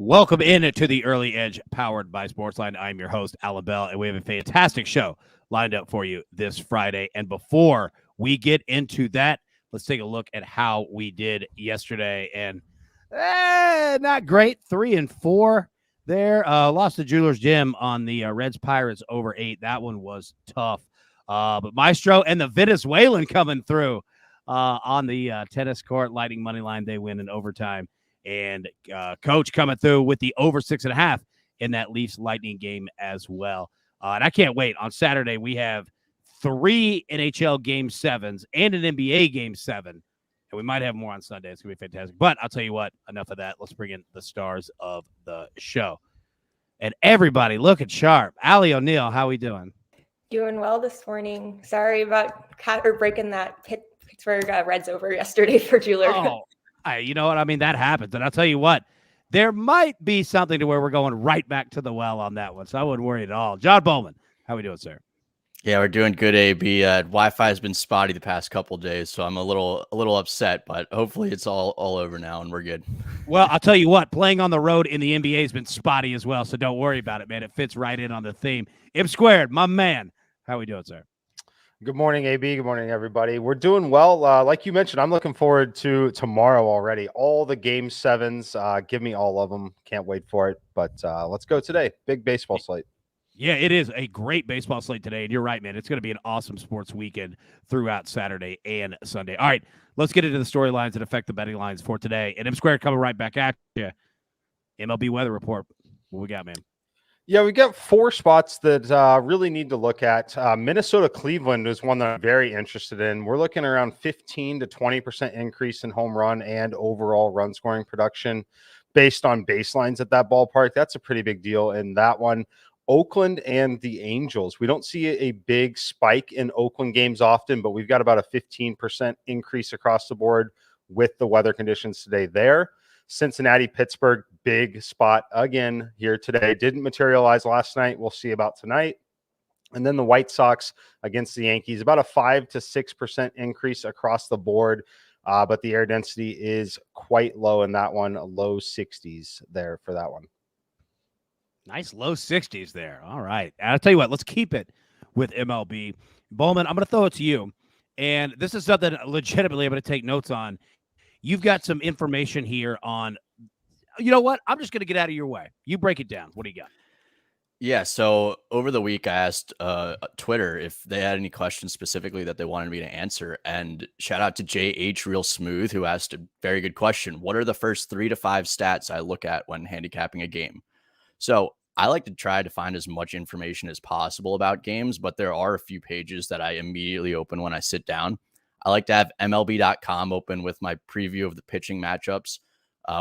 Welcome in to the Early Edge, powered by SportsLine. I'm your host, Alan Bell, and we have a fantastic show lined up for you this Friday. And before we get into that, let's take a look at how we did yesterday. And not great, 3-4 there. Lost to Jewelers Gym on the Reds-Pirates over 8. That one was tough. But Maestro and the Venezuelan coming through on the tennis court, Lightning money line. They win in overtime. And Coach coming through with the over 6.5 in that Leafs Lightning game as well. And I can't wait. On Saturday, we have 3 NHL Game 7s and an NBA Game 7. And we might have more on Sunday. It's going to be fantastic. But I'll tell you what, enough of that. Let's bring in the stars of the show. And everybody looking sharp. Allie O'Neill, how we doing? Doing well this morning. Sorry about breaking that Pittsburgh Reds over yesterday for Jeweler. Oh. You know what? I mean, that happens. And I'll tell you what, there might be something to where we're going right back to the well on that one. So I wouldn't worry at all. John Bowman, how we doing, sir? Yeah, we're doing good, AB. Wi-Fi has been spotty the past couple of days, so I'm a little upset, but hopefully it's all over now and we're good. Well, I'll tell you what, playing on the road in the NBA has been spotty as well, so don't worry about it, man. It fits right in on the theme. M Squared, my man. How we doing, sir? Good morning, AB. Good morning, everybody. We're doing well. Like you mentioned, I'm looking forward to tomorrow already. All the Game 7s. Give me all of them. Can't wait for it. But let's go today. Big baseball slate. Yeah, it is a great baseball slate today. And you're right, man. It's going to be an awesome sports weekend throughout Saturday and Sunday. All right, let's get into the storylines that affect the betting lines for today. And M Squared coming right back at you. MLB weather report. What we got, man? Yeah, we got 4 spots that really need to look at. Minnesota-Cleveland is one that I'm very interested in. We're looking around 15 to 20% increase in home run and overall run scoring production based on baselines at that ballpark. That's a pretty big deal in that one. Oakland and the Angels. We don't see a big spike in Oakland games often, but we've got about a 15% increase across the board with the weather conditions today there. Cincinnati, Pittsburgh, big spot again here today. Didn't materialize last night. We'll see about tonight. And then the White Sox against the Yankees, about a 5 to 6% increase across the board. But the air density is quite low in that one, low 60s there for that one. Nice low 60s there. All right. And I'll tell you what, let's keep it with MLB. Bowman, I'm going to throw it to you. And this is something legitimately I'm going to take notes on. You've got some information here on, you know what? I'm just going to get out of your way. You break it down. What do you got? Yeah, so over the week, I asked Twitter if they had any questions specifically that they wanted me to answer. And shout out to JH Real Smooth, who asked a very good question. What are the first 3 to 5 stats I look at when handicapping a game? So I like to try to find as much information as possible about games, but there are a few pages that I immediately open when I sit down. I like to have MLB.com open with my preview of the pitching matchups,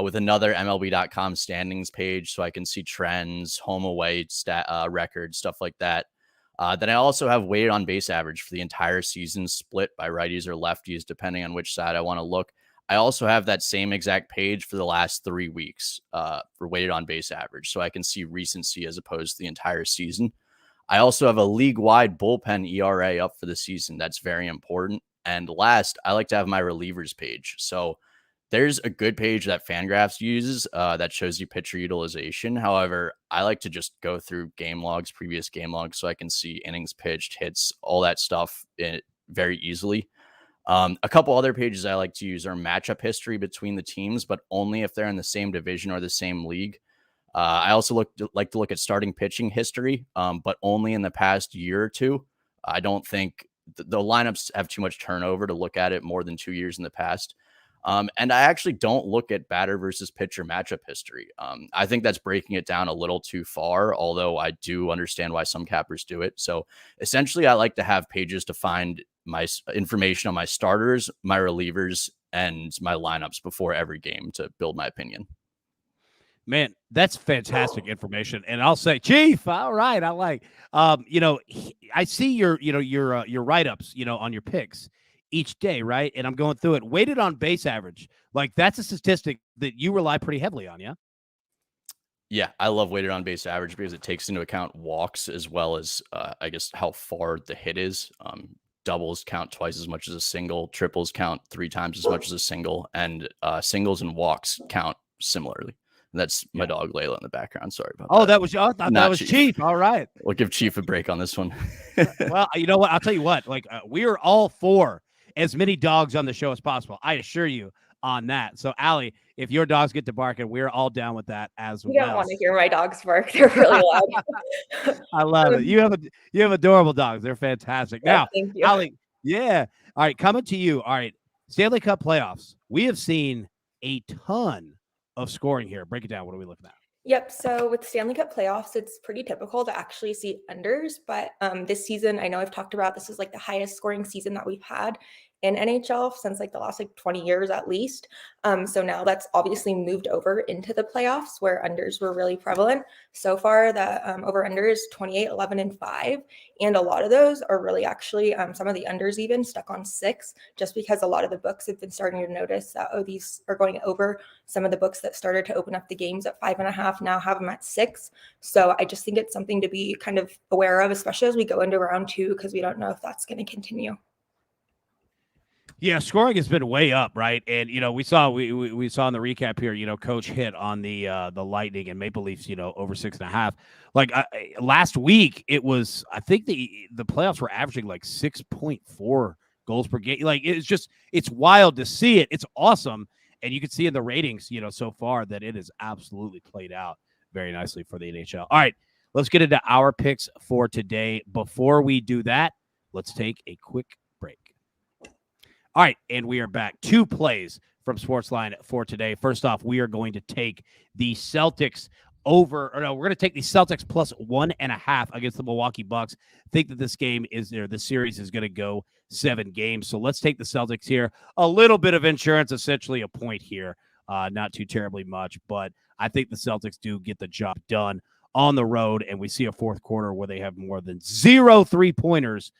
with another MLB.com standings page so I can see trends, home away records, stuff like that. Then I also have weighted on base average for the entire season, split by righties or lefties, depending on which side I want to look. I also have that same exact page for the last 3 weeks for weighted on base average, so I can see recency as opposed to the entire season. I also have a league-wide bullpen ERA up for the season. That's very important. And last, I like to have my relievers page. So there's a good page that Fangraphs uses that shows you pitcher utilization. However, I like to just go through game logs, previous game logs, so I can see innings pitched, hits, all that stuff very easily. A couple other pages I like to use are matchup history between the teams, but only if they're in the same division or the same league. I also like to look at starting pitching history, but only in the past year or two. I don't think the lineups have too much turnover to look at it more than 2 years in the past. And I actually don't look at batter versus pitcher matchup history. I think that's breaking it down a little too far, although I do understand why some cappers do it. So essentially, I like to have pages to find my information on my starters, my relievers, and my lineups before every game to build my opinion. Man, that's fantastic information. And I'll say, Chief, all right, I like, I see your write-ups, on your picks each day, right? And I'm going through it. Weighted on base average, like that's a statistic that you rely pretty heavily on, yeah? Yeah, I love weighted on base average because it takes into account walks as well as, I guess, how far the hit is. Doubles count twice as much as a single. Triples count 3 times as much as a single. And singles and walks count similarly. That's my dog Layla in the background. Sorry about Oh, that. that was I thought that was Chief. All right. We'll give Chief a break on this one. Well, you know what? I'll tell you what. Like we are all for as many dogs on the show as possible. I assure you on that. So, Allie, if your dogs get to barking, we're all down with that as well. You don't want to hear my dogs bark. They're really loud. I love it. You have adorable dogs. They're fantastic. Yeah, Now, thank you. Allie, yeah. All right, coming to you. All right, Stanley Cup playoffs. We have seen a ton of scoring here. Break it down. What are we looking at? Yep. So with Stanley Cup playoffs, it's pretty typical to actually see unders. But this season, I know I've talked about this is like the highest scoring season that we've had in NHL since like the last like 20 years at least. So now that's obviously moved over into the playoffs where unders were really prevalent. So far, the over under is 28, 11, and 5. And a lot of those are really actually some of the unders even stuck on 6, just because a lot of the books have been starting to notice that, oh, these are going over. Some of the books that started to open up the games at 5.5 now have them at 6. So I just think it's something to be kind of aware of, especially as we go into round 2, because we don't know if that's going to continue. Yeah, scoring has been way up, right? And we saw in the recap here, Coach hit on the Lightning and Maple Leafs, over 6.5. Like last week, it was I think the playoffs were averaging like 6.4 goals per game. Like it's wild to see it. It's awesome, and you can see in the ratings, so far that it has absolutely played out very nicely for the NHL. All right, let's get into our picks for today. Before we do that, let's take a quick break. All right, and we are back. 2 plays from SportsLine for today. First off, we are going to take the Celtics we're going to take the Celtics plus 1.5 against the Milwaukee Bucks. Think that this game the series is going to go 7 games. So let's take the Celtics here. A little bit of insurance, essentially a point here. Not too terribly much, but I think the Celtics do get the job done on the road, and we see a fourth quarter where they have more than 0 3-pointers.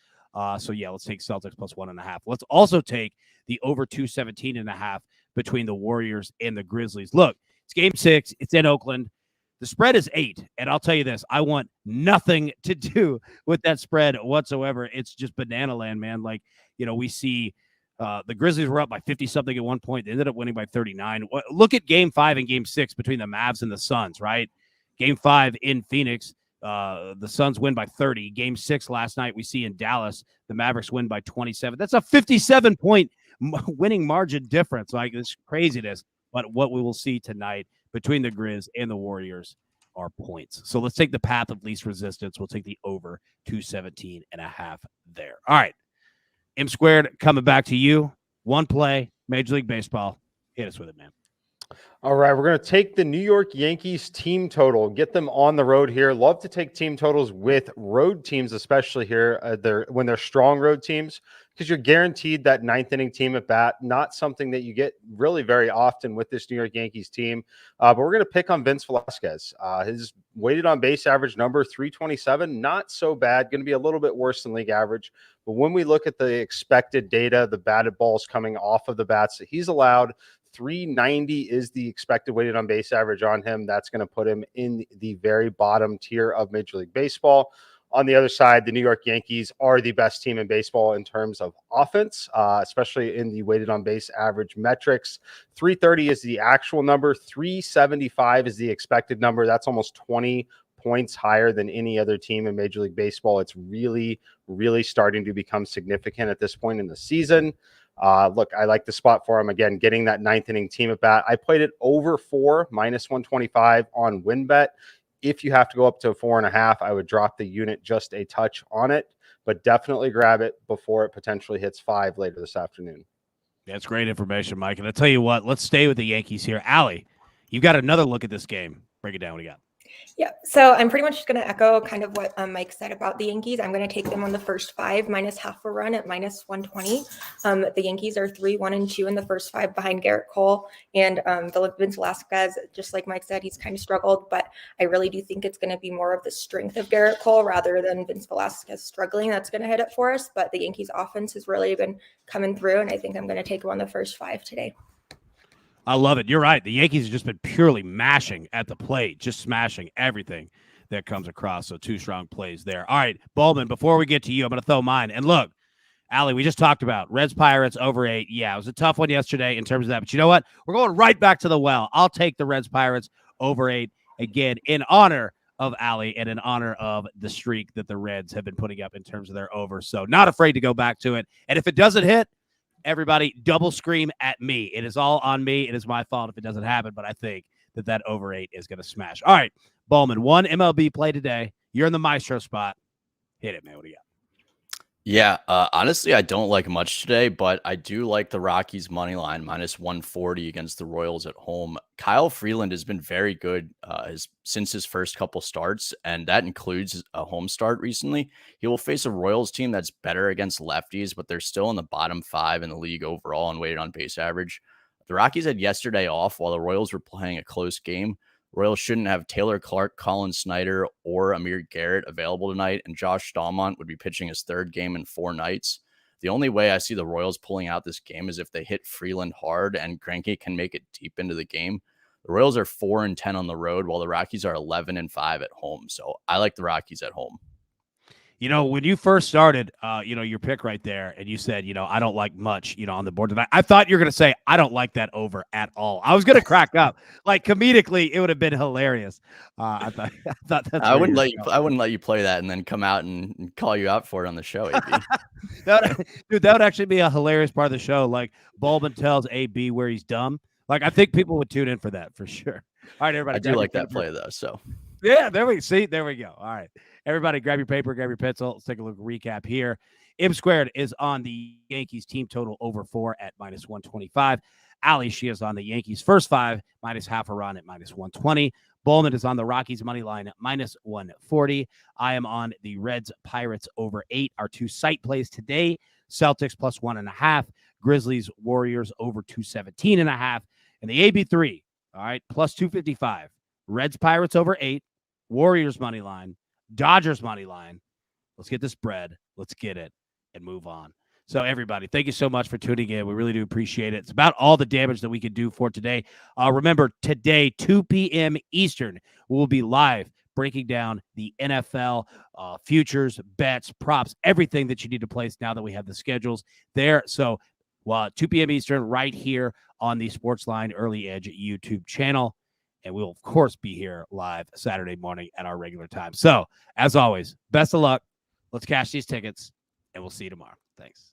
So yeah, let's take Celtics plus 1.5. Let's also take the over 217.5 between the Warriors and the Grizzlies. Look, it's game 6. It's in Oakland. The spread is 8. And I'll tell you this, I want nothing to do with that spread whatsoever. It's just banana land, man. Like, we see the Grizzlies were up by 50 something at one point. They ended up winning by 39. Look at game 5 and game 6 between the Mavs and the Suns, right? Game 5 in Phoenix. The Suns win by 30. Game 6 last night, we see in Dallas, the Mavericks win by 27. That's a 57-point winning margin difference. Like, this craziness. But what we will see tonight between the Grizz and the Warriors are points. So let's take the path of least resistance. We'll take the over 217.5 there. All right. M Squared coming back to you. 1 play, Major League Baseball. Hit us with it, man. All right, we're going to take the New York Yankees team total, get them on the road here. Love to take team totals with road teams, especially here when they're strong road teams, because you're guaranteed that 9th inning team at bat. Not something that you get really very often with this New York Yankees team. But we're going to pick on Vince Velasquez. His weighted on base average number 327, not so bad. Going to be a little bit worse than league average. But when we look at the expected data, the batted balls coming off of the bats that he's allowed, 390 is the expected weighted on base average on him. That's going to put him in the very bottom tier of Major League Baseball. On the other side, the New York Yankees are the best team in baseball in terms of offense, especially in the weighted on base average metrics. 330 is the actual number. 375 is the expected number. That's almost 20 points higher than any other team in Major League Baseball. It's really, really starting to become significant at this point in the season. Look, I like the spot for him. Again, getting that 9th inning team at bat. I played it over 4, minus 125 on WinBet. If you have to go up to 4.5, I would drop the unit just a touch on it, but definitely grab it before it potentially hits 5 later this afternoon. That's great information, Mike. And I'll tell you what, let's stay with the Yankees here. Allie, you got another look at this game. Break it down. What do you got? Yeah, so I'm pretty much just going to echo kind of what Mike said about the Yankees. I'm going to take them on the first 5, minus half a run at minus 120. The Yankees are 3-1-2 in the first 5 behind Garrett Cole. And Vince Velasquez, just like Mike said, he's kind of struggled, but I really do think it's going to be more of the strength of Garrett Cole rather than Vince Velasquez struggling. That's going to hit it for us. But the Yankees offense has really been coming through, and I think I'm going to take them on the first 5 today. I love it. You're right. The Yankees have just been purely mashing at the plate, just smashing everything that comes across. So 2 strong plays there. All right, Bowman, before we get to you, I'm going to throw mine. And look, Allie, we just talked about Reds-Pirates over 8. Yeah, it was a tough one yesterday in terms of that. But you know what? We're going right back to the well. I'll take the Reds-Pirates over 8. Again, in honor of Allie and in honor of the streak that the Reds have been putting up in terms of their over. So not afraid to go back to it. And if it doesn't hit, everybody double scream at me. It is all on me. It is my fault if it doesn't happen, but I think that over 8 is going to smash. All right, Bowman, one MLB play today. You're in the maestro spot. Hit it, man. What do you got? Yeah, honestly, I don't like much today, but I do like the Rockies money line minus 140 against the Royals at home. Kyle Freeland has been very good since his first couple starts, and that includes a home start recently. He will face a Royals team that's better against lefties, but they're still in the bottom 5 in the league overall in weighted on base average. The Rockies had yesterday off while the Royals were playing a close game. Royals shouldn't have Taylor Clark, Colin Snyder, or Amir Garrett available tonight, and Josh Stallmont would be pitching his 3rd game in 4 nights. The only way I see the Royals pulling out this game is if they hit Freeland hard and Greinke can make it deep into the game. The Royals are 4-10 on the road, while the Rockies are 11-5 at home. So I like the Rockies at home. You know, when you first started, your pick right there, and you said, I don't like much, on the board tonight. I thought you were going to say, I don't like that over at all. I was going to crack up. Like, comedically, it would have been hilarious. I thought that's I wouldn't let you play that and then come out and call you out for it on the show, AB. That would actually be a hilarious part of the show. Like, Baldwin tells AB where he's dumb. Like, I think people would tune in for that for sure. All right, everybody. I do like that play, though, so. Yeah, there we go. All right. Everybody, grab your paper, grab your pencil. Let's take a look at recap here. M squared is on the Yankees team total over 4 at minus 125. Allie, she is on the Yankees first 5, minus half a run at minus 120. Bowman is on the Rockies money line at minus 140. I am on the Reds-Pirates over 8. Our 2 site plays today, Celtics plus 1.5, Grizzlies, Warriors over 217.5, and the AB3, all right, plus 255. Reds-Pirates over 8, Warriors money line, Dodgers money line. Let's get this bread. Let's get it and move on. So everybody, thank you so much for tuning in. We really do appreciate it. It's about all the damage that we could do for today. Remember, today, 2 p.m. Eastern, we'll be live breaking down the NFL futures, bets, props, everything that you need to place now that we have the schedules there. So 2 p.m. Eastern right here on the SportsLine Early Edge YouTube channel. And we'll, of course, be here live Saturday morning at our regular time. So, as always, best of luck. Let's cash these tickets, and we'll see you tomorrow. Thanks.